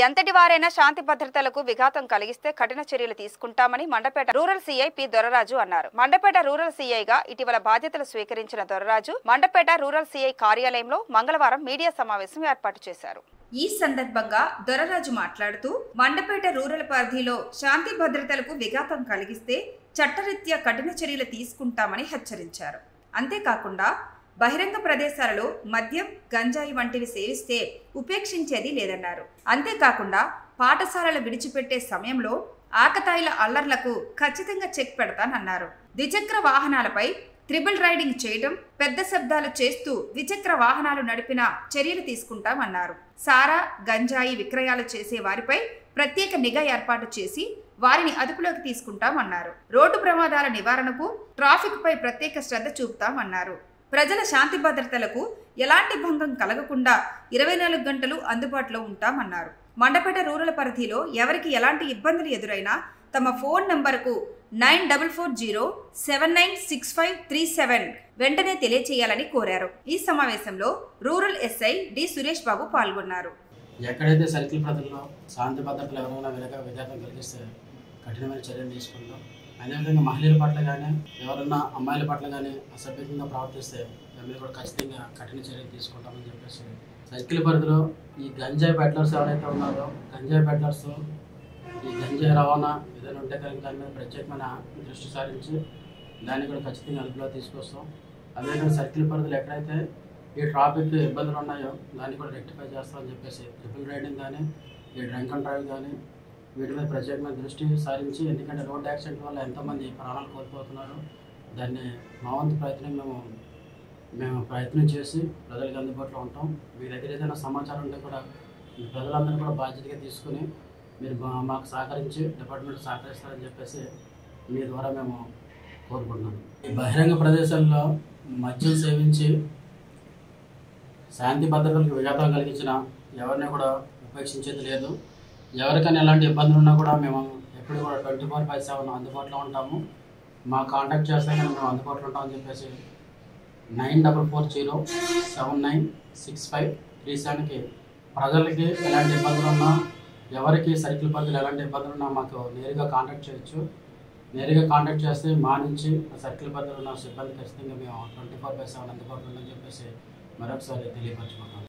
ఎంతటి వారైనా శాంతి భద్రతలకు విఘాతం కలిగిస్తే కఠిన చర్యలు తీసుకుంటామని Mandapeta rural CI P Doraraju అన్నారు. మండపేట రూరల్ సీఐగా ఇటీవల బాధ్యతలు స్వీకరించిన దొరరాజు మండపేట రూరల్ సీఐ కార్యాలయంలో మంగళవారం మీడియా సమావేశం ఏర్పాటు చేశారు. ఈ సందర్భంగా దొరరాజు మాట్లాడుతూ మండపేట రూరల్ పరిధిలో శాంతి భద్రతలకు విఘాతం కలిగిస్తే చట్టరీత్యా కఠిన చర్యలు తీసుకుంటామని హెచ్చరించారు. అంతేకాకుండా బహిరంగ ప్రదేశాలలో మద్యం, గంజాయి వంటివి సేవిస్తే ఉపేక్షించేది లేదన్నారు. అంతేకాకుండా పాఠశాలలు విడిచిపెట్టే సమయంలో ఆకతాయిల అల్లర్లకు ఖచ్చితంగా చెక్ పెడతానన్నారు. ద్విచక్ర వాహనాలపై ట్రిపుల్ రైడింగ్ చేయడం, పెద్ద శబ్దాలు చేస్తూ ద్విచక్ర వాహనాలు నడిపిన చర్యలు తీసుకుంటామన్నారు. సారా, గంజాయి విక్రయాలు చేసే వారిపై ప్రత్యేక నిఘా ఏర్పాటు చేసి వారిని అదుపులోకి తీసుకుంటామన్నారు. రోడ్డు ప్రమాదాల నివారణకు ట్రాఫిక్ పై ప్రత్యేక శ్రద్ధ చూపుతామన్నారు. ప్రజల శాంతి భద్రతలకు ఎలాంటి భంగం కలగకుండా 24 గంటలు అందుబాటులో ఉంటామన్నారు. మండపేట రూరల్ పరిధిలో ఎవరికి ఎలాంటి ఇబ్బందులు ఎదురైనా తమ ఫోన్ నంబరుకు 9440796537 వెంటనే తెలియచేయాలని కోరారు. ఈ సమావేశంలో rural SI D Suresh Babu పాల్గొన్నారు. ఎక్కడైతే సర్కిల్ పరిధిలో శాంతి భద్రతలు ఎవరైనా విఘాతం కలిగిస్తే కఠినమైన చర్యలు తీసుకుంటాం. అదేవిధంగా మహిళల పట్ల కానీ ఎవరన్నా అమ్మాయిల పట్ల కానీ అసభ్యంగా ప్రవర్తిస్తే దాని మీద కూడా ఖచ్చితంగా కఠిన చర్యలు తీసుకుంటామని చెప్పేసి సర్కిల్ పరిధిలో ఈ గంజాయి పెడ్లర్స్ ఎవరైతే ఉన్నారో గంజాయి పెడ్లర్స్ ఈ గంజాయి రవాణా ఏదైనా ఉంటే కనుక దాని మీద ప్రత్యేకమైన దృష్టి సారించి దాన్ని కూడా ఖచ్చితంగా అదుపులో తీసుకొస్తాం. అదేవిధంగా సర్కిల్ పరిధిలో ఎక్కడైతే ఈ ట్రాఫిక్ ఇబ్బందులు ఉన్నాయో దాన్ని కూడా రెక్టిఫై చేస్తామని చెప్పేసి ట్రిపుల్ రైడింగ్ కానీ ఈ డ్రంక్ అండ్ డ్రైవ్ కానీ వీటి మీద ప్రత్యేకమైన దృష్టి సారించి, ఎందుకంటే రోడ్ యాక్సిడెంట్ వల్ల ఎంతోమంది ప్రాణాలు కోల్పోతున్నారు. దాన్ని మా వంతు ప్రయత్నం మేము ప్రయత్నం చేసి ప్రజలకు అందుబాటులో ఉంటాం. మీ దగ్గర ఏదైనా సమాచారం ఉంటే కూడా ప్రజలందరూ కూడా బాధ్యతగా తీసుకుని మీరు మాకు సహకరించి డిపార్ట్మెంట్ సహకరిస్తారని చెప్పేసి మీ ద్వారా మేము కోరుకుంటున్నాం. ఈ బహిరంగ ప్రదేశాల్లో మద్యం సేవించి శాంతి భద్రతలకు విఘాతం కలిగించిన ఎవరిని కూడా ఉపేక్షించేది లేదు. ఎవరికైనా ఎలాంటి ఇబ్బందులు ఉన్నా కూడా మేము ఎప్పుడు కూడా 24/7 అందుబాటులో ఉంటాము. మా కాంటాక్ట్ చేస్తే కానీ మేము అందుబాటులో ఉంటామని చెప్పేసి 9440796537కి ప్రజలకి ఎలాంటి ఇబ్బందులు ఉన్నా, ఎవరికి సర్కిల్ పరిధిలో ఎలాంటి ఇబ్బందులు ఉన్నా మాకు నేరుగా కాంటాక్ట్ చేయొచ్చు. నేరుగా కాంటాక్ట్ చేస్తే మా నుంచి సర్కిల్ పరిధిలో ఉన్న సిబ్బంది ఖచ్చితంగా మేము 24/7 అందుబాటులో ఉందని చెప్పేసి మరొకసారి తెలియపరచుకుంటాం.